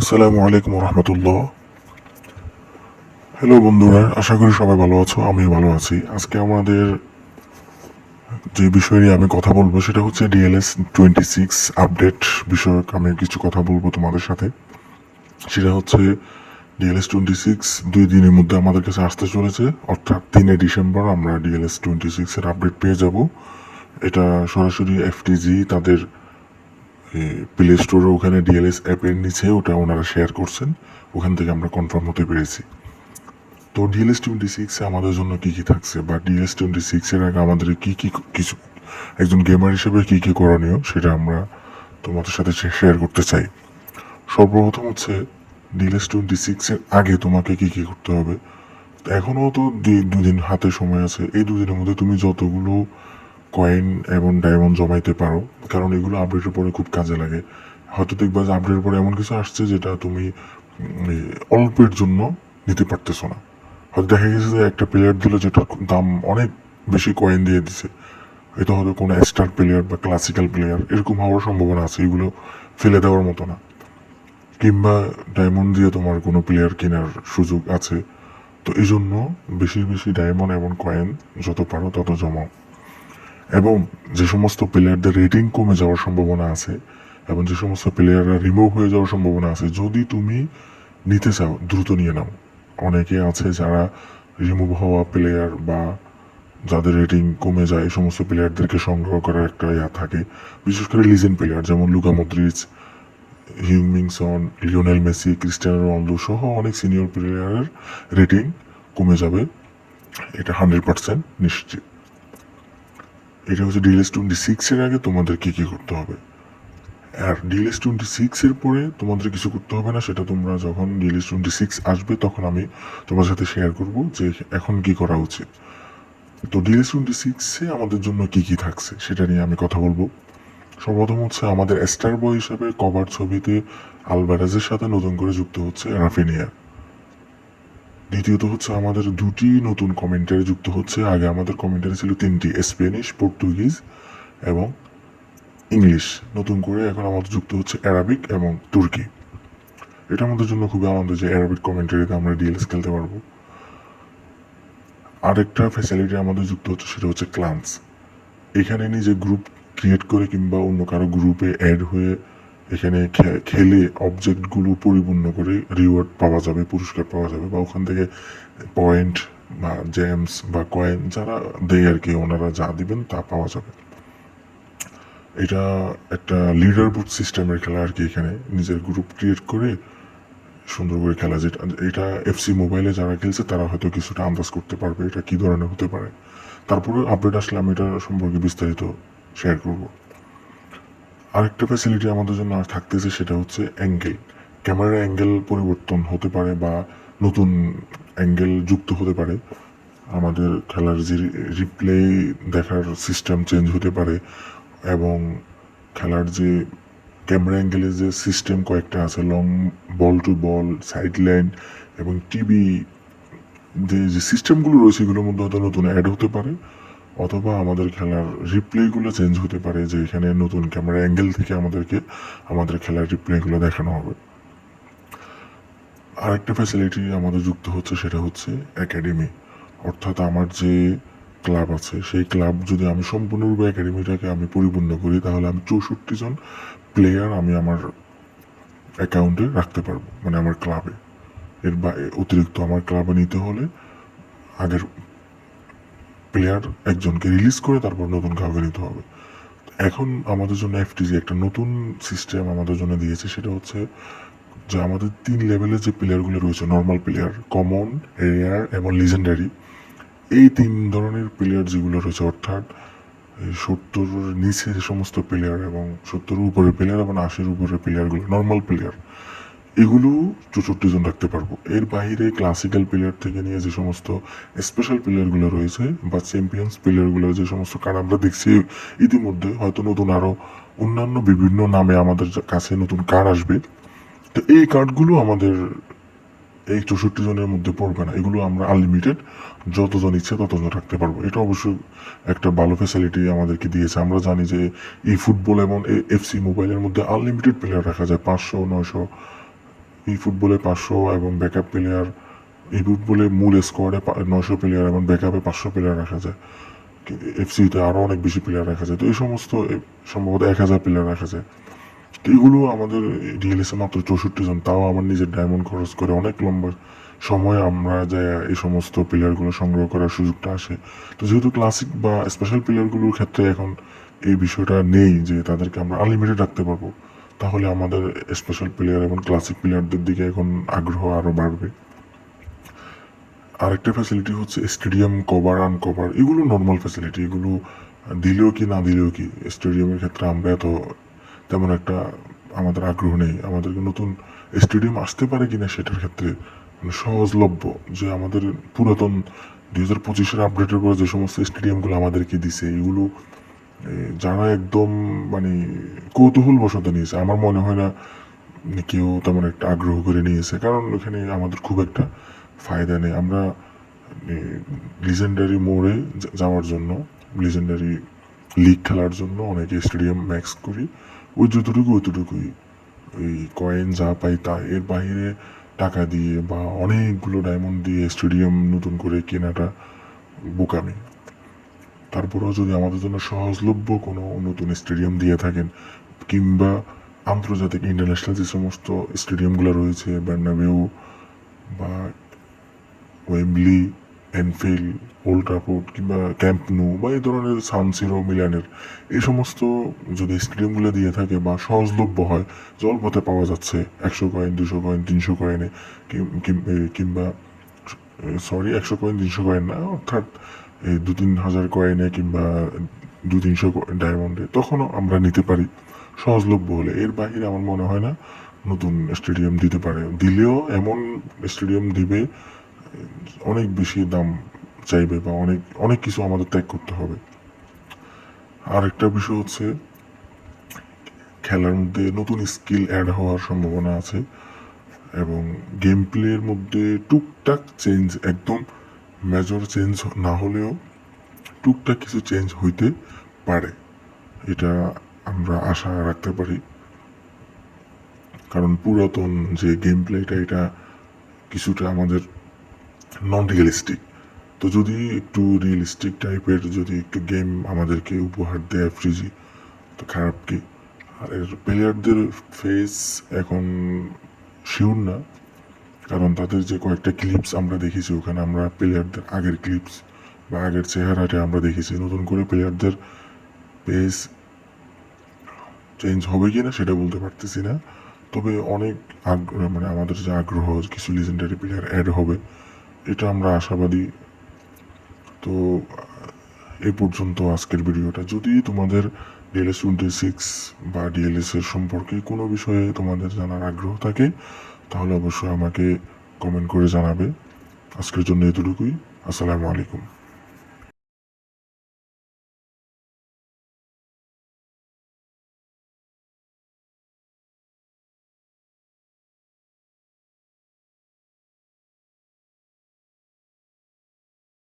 আসসালামু আলাইকুম রহমতুল্লাহ। হ্যালো বন্ধুরা, আশা করি সবাই ভালো আছো। আমিও ভালো আছি। আজকে আমাদের যে বিষয় নিয়ে আমি কথা বলবো সেটা হচ্ছে DLS-26 আপডেট বিষয়ক আমি কিছু কথা বলবো তোমাদের সাথে। সেটা হচ্ছে DLS-26 দুই দিনের মধ্যে আমাদের কাছে আসতে চলেছে, অর্থাৎ 3 ডিসেম্বর আমরা DLS-26 এর আপডেট পেয়ে যাব। এটা সরাসরি FTG তাদের প্লে স্টোরে ওখানে ডিএলএস অ্যাপের নিচে ওটা ওনারা শেয়ার করছেন, ওখান থেকে আমরা কনফার্ম হতে পেরেছি। তো DLS-26 আমাদের জন্য কি কি থাকছে, বা DLS-26 এর আগে আমাদের কি কি কিছু একজন গেমার হিসেবে কি কি করণীয় সেটা আমরা তোমাদের সাথে শেয়ার করতে চাই। সর্বপ্রথম হচ্ছে DLS-26 এর আগে তোমাকে কি কি করতে হবে। এখনো তো দুদিন হাতে সময় আছে। এই দুদিনের মধ্যে তুমি যতগুলো কয়েন এবং ডায়মন্ড জমাইতে পারো, কারণ এগুলো আপডেটের পরে খুব কাজে লাগে। হয়তো দেখবা যে আপডেটের পরে এমন কিছু আসছে যেটা তুমি অল্পের জন্য নিতে পারতেছো না। হয়তো দেখা গেছে যে একটা প্লেয়ার দিল যেটার দাম অনেক বেশি কয়েন দিয়ে দিছে, এটা হয়তো কোনো স্টার প্লেয়ার বা ক্লাসিক্যাল প্লেয়ার, এরকম হওয়ার সম্ভাবনা আছে। এগুলো ফেলে দেওয়ার মতো না। কিংবা ডায়মন্ড দিয়ে তোমার কোনো প্লেয়ার কেনার সুযোগ আছে। তো এই জন্য বেশি বেশি ডায়মন্ড এবং কয়েন যত পারো তত জমাও। এবং যে সমস্ত প্লেয়ারদের রেটিং কমে যাওয়ার সম্ভাবনা আছে এবং যে সমস্ত প্লেয়াররা রিমুভ হয়ে যাওয়ার সম্ভাবনা আছে, যদি তুমি নিতে চাও দ্রুত নিয়ে নাও। অনেকে আছে যারা রিমুভ হওয়া প্লেয়ার বা যাদের রেটিং কমে যায়, এই সমস্ত প্লেয়ারদেরকে সংগ্রহ করার একটা থাকে। বিশেষ করে লিজেন্ড প্লেয়ার যেমন লুকা মদ্রিচ, হিউমিংসন, লিওনেল মেসি, ক্রিস্টিয়ানো রোনালদো সহ অনেক সিনিয়র প্লেয়ারের রেটিং কমে যাবে, এটা 100% নিশ্চিত। এটা হচ্ছে DLS-26 এর আগে তোমাদের কি কি করতে হবে। আর DLS-26 এর পরে তোমাদের কিছু করতে হবে না, সেটা তোমরা যখন DLS-26 আসবে তখন আমি তোমার সাথে শেয়ার করব যে এখন কি করা উচিত। তো DLS-26 আমাদের জন্য কি কি থাকছে সেটা নিয়ে আমি কথা বলবো। সর্বপ্রথম হচ্ছে আমাদের স্টার বয় হিসেবে কভার ছবিতে আলভারেজের সাথে নতুন করে যুক্ত হচ্ছে রাফিনিয়া। দ্বিতীয়ত হচ্ছে আমাদের দুটি নতুন কমেন্টারি যুক্ত হচ্ছে। আগে আমাদের কমেন্টারি ছিল 3টি, স্প্যানিশ, পর্তুগিজ এবং ইংলিশ। নতুন করে এখন আমাদের যুক্ত হচ্ছে অ্যারাবিক এবং তুর্কি। এটা আমাদের জন্য খুবই আনন্দ যে অ্যারাবিক কমেন্টারিতে আমরা ডিএলএস খেলতে পারবো। আরেকটা ফ্যাসিলিটি আমাদের যুক্ত হচ্ছে, সেটা হচ্ছে ক্লান্স। এখানে নিজে গ্রুপ ক্রিয়েট করে কিংবা অন্য কারো গ্রুপে অ্যাড হয়ে এখানে খেলে অবজেক্টগুলো পরিপূর্ণ করে রিওয়ার্ড পাওয়া যাবে, পুরস্কার পাওয়া যাবে, বা ওখান থেকে পয়েন্ট বা জেমস বা কয়েন যারা দেয় আর কি, ওনারা যা দিবেন তা পাওয়া যাবে। এটা একটা লিডার বোর্ড সিস্টেমের খেলা আর কি। এখানে নিজের গ্রুপ ক্রিয়েট করে সুন্দর করে খেলা, যেটা এটা এফসি মোবাইলে যারা খেলছে তারা হয়তো কিছুটা আন্দাজ করতে পারবে এটা কি ধরনের হতে পারে। তারপরে আপডেট আসলে আমি এটা সম্পর্কে বিস্তারিত শেয়ার করব। আরেকটা ফ্যাসিলিটি আমাদের জন্য আর থাকতেছে, সেটা হচ্ছে অ্যাঙ্গেল। ক্যামেরার অ্যাঙ্গেল পরিবর্তন হতে পারে বা নতুন অ্যাঙ্গেল যুক্ত হতে পারে। আমাদের খেলার যে রিপ্লে দেখার সিস্টেম চেঞ্জ হতে পারে, এবং খেলার যে ক্যামেরা অ্যাঙ্গেলের যে সিস্টেম কয়েকটা আছে, লং বল টু বল, সাইড লাইন এবং টিভি, যে সিস্টেমগুলো রয়েছে এগুলোর মধ্যে হয়তো নতুন অ্যাড হতে পারে, অথবা আমাদের খেলার রিপ্লেগুলো চেঞ্জ হতে পারে, যে এখানে নতুন ক্যামেরা অ্যাঙ্গেল থেকে আমাদেরকে আমাদের খেলার রিপ্লেগুলো দেখানো হবে। আরেকটা ফ্যাসিলিটি আমাদের যুক্ত হচ্ছে, সেটা হচ্ছে একাডেমি। অর্থাৎ আমার যে ক্লাব আছে সেই ক্লাব যদি আমি সম্পূর্ণরূপে একাডেমিটাকে আমি পরিপূর্ণ করি, তাহলে আমি 64 জন প্লেয়ার আমি আমার অ্যাকাউন্টে রাখতে পারবো, মানে আমার ক্লাবে। এর অতিরিক্ত আমার ক্লাবে নিতে হলে আগের প্লেয়ার একজনকে রিলিজ করে তারপর নতুন কাউকে নিতে হবে। এখন আমাদের জন্য এফটিজি একটা নতুন সিস্টেম আমাদের জন্য দিয়েছে, সেটা হচ্ছে যে আমাদের 3 লেভেলের যে প্লেয়ারগুলো রয়েছে, নর্মাল প্লেয়ার, কমন, রেয়ার এবং লিজেন্ডারি, এই 3 ধরনের প্লেয়ার যেগুলো রয়েছে, অর্থাৎ 70 নিচে যে সমস্ত প্লেয়ার এবং 70 উপরের প্লেয়ার এবং 80 উপরের প্লেয়ারগুলো নর্মাল প্লেয়ার, এগুলো 64 জন রাখতে পারবো। এর বাইরে ক্লাসিক্যাল প্লেয়ার থেকে নিয়ে যে সমস্ত স্পেশাল প্লেয়ারগুলো রয়েছে বা চ্যাম্পিয়ন্স প্লেয়ারগুলো যে সমস্ত কার্ড আমরা দেখছি ইতিমধ্যে, হয়তো নতুন আরও অন্যান্য বিভিন্ন নামে আমাদের কাছে নতুন কার্ড আসবে। তো এই কার্ডগুলো আমাদের এই 64 জনের মধ্যে পড়বে না, এগুলো আমরা আনলিমিটেড যতজন ইচ্ছে ততজন রাখতে পারবো। এটা অবশ্যই একটা ভালো ফ্যাসিলিটি আমাদেরকে দিয়েছে। আমরা জানি যে এই ফুটবল এবং এফসি মোবাইলের মধ্যে আনলিমিটেড প্লেয়ার রাখা যায়, 500, 900 এই ফুটবলে 500 এবং ব্যাকআপ প্লেয়ার, এই ফুটবলে মূল স্কোয়াডে 900 প্লেয়ার এবং ব্যাকআপে 500 প্লেয়ার রাখা যায়। এফসিতে আরও অনেক বেশি প্লেয়ার রাখা যায়। তো এই সমস্ত সম্ভবত 1000 প্লেয়ার রাখা যায়। তো এগুলো আমাদের ডিএলএসে মাত্র 64 জন, তাও আমার নিজের ডায়মন্ড খরচ করে অনেক লম্বা সময় আমরা যাই এই সমস্ত প্লেয়ারগুলো সংগ্রহ করার সুযোগটা আসে। তো যেহেতু ক্লাসিক বা স্পেশাল প্লেয়ারগুলোর ক্ষেত্রে এখন এই বিষয়টা নেই যে তাদেরকে আমরা আনলিমিটেড রাখতে পারবো, তাহলে আমাদের স্পেশাল প্লেয়ার এবং ক্লাসিক প্লেয়ারদের দিকে এখন আগ্রহ আরও বাড়বে। আরেকটা ফ্যাসিলিটি হচ্ছে স্টেডিয়াম কভার আনকভার, এগুলো নর্মাল ফ্যাসিলিটি, এগুলো দিলেও কি না দিলেও কি, স্টেডিয়ামের ক্ষেত্রে আমরা এত তেমন একটা আমাদের আগ্রহ নেই। আমাদেরকে নতুন স্টেডিয়াম আসতে পারে কিনা সেটার ক্ষেত্রে মানে সহজলভ্য, যে আমাদের পুরাতন 2025-এর আপডেটের পরে যে সমস্ত স্টেডিয়ামগুলো আমাদেরকে দিছে, এগুলো যারা একদম মানে কৌতূহল বশত নিয়েছে, আমার মনে হয় না কেউ তেমন একটা আগ্রহ করে নিয়েছে, কারণ ওখানে আমাদের খুব একটা ফায়দা নেই। আমরা লিজেন্ডারি মোড়ে যাওয়ার জন্য, লিজেন্ডারি লিগ খেলার জন্য অনেকে স্টেডিয়াম ম্যাক্স করি, ওই অতটুকুই ওই কয়েন যা পাই তা, এর বাইরে টাকা দিয়ে বা অনেকগুলো ডায়মন্ড দিয়ে স্টেডিয়াম নতুন করে কেনাটা বোকামি। তারপরেও যদি আমাদের জন্য সহজলভ্য কোনো নতুন স্টেডিয়াম দিয়ে থাকেন, কিংবা আন্তর্জাতিক ইন্টারন্যাশনাল যে সমস্ত স্টেডিয়ামগুলো রয়েছে, বার্নাবেউ বা ওয়েম্বলি, এনফিল্ড, ওল্ড ট্রাফোর্ড কিংবা ক্যাম্প নু বা এই ধরনের সান সিরো মিলানের, এই সমস্ত যদি স্টেডিয়ামগুলো দিয়ে থাকে বা সহজলভ্য হয়, জলপথে পাওয়া যাচ্ছে 100 কয়েন, 200 কয়েন, 300 কয়েনে, কিংবা 100 কয়েন 300 কয়েন না, অর্থাৎ 2-3 হাজার কয়েনে কিংবা 200-300 ডায়মন্ডে, তখনও আমরা নিতে পারি সহজলভ্য হলে। এর বাইরে আমার মনে হয় না নতুন স্টেডিয়াম দিতে পারে। দিলেও এমন স্টেডিয়াম দিবে অনেক বেশি দাম চাইবে বা অনেক অনেক কিছু আমাদের ত্যাগ করতে হবে। আরেকটা বিষয় হচ্ছে খেলার মধ্যে নতুন স্কিল অ্যাড হওয়ার সম্ভাবনা আছে, এবং গেম প্লের মধ্যে টুকটাক চেঞ্জ, একদম মেজর চেঞ্জ না হলেও টুকটাক কিছু চেঞ্জ হইতে পারে, এটা আমরা আশা রাখতে পারি। কারণ পুরাতন যে গেম প্লেটা, এটা কিছুটা আমাদের নন রিয়েলিস্টিক। তো যদি একটু রিয়েলিস্টিক টাইপের যদি একটু গেম আমাদেরকে উপহার দেয় ফ্রিজি, তো খারাপ কি। আর এর প্লেয়ারদের ফেস এখন শিওর না, কারণ তাদের যে কয়েকটা ক্লিপস আমরা দেখেছি ওখানে, আমরা প্লেয়ারদের আগের ক্লিপস বা আগের চেহারাটা আমরা দেখেছি। নতুন করে প্লেয়ারদের ফেস চেঞ্জ হবে কি না সেটা বলতে পারতেছি না, তবে অনেক আগ্রহ, মানে আমাদের যে আগ্রহ, কিছু লিজেন্ডারি প্লেয়ার অ্যাড হবে, এটা আমরা আশাবাদী। তো এই পর্যন্ত আজকের ভিডিওটা। যদি তোমাদের DLS-26 বা ডিএলএস এর সম্পর্কে কোনো বিষয়ে তোমাদের জানার আগ্রহ থাকে, তাহলে অবশ্যই আমাকে কমেন্ট করে জানাবে। আজকের জন্য এতটুকুই। আসসালামু আলাইকুম।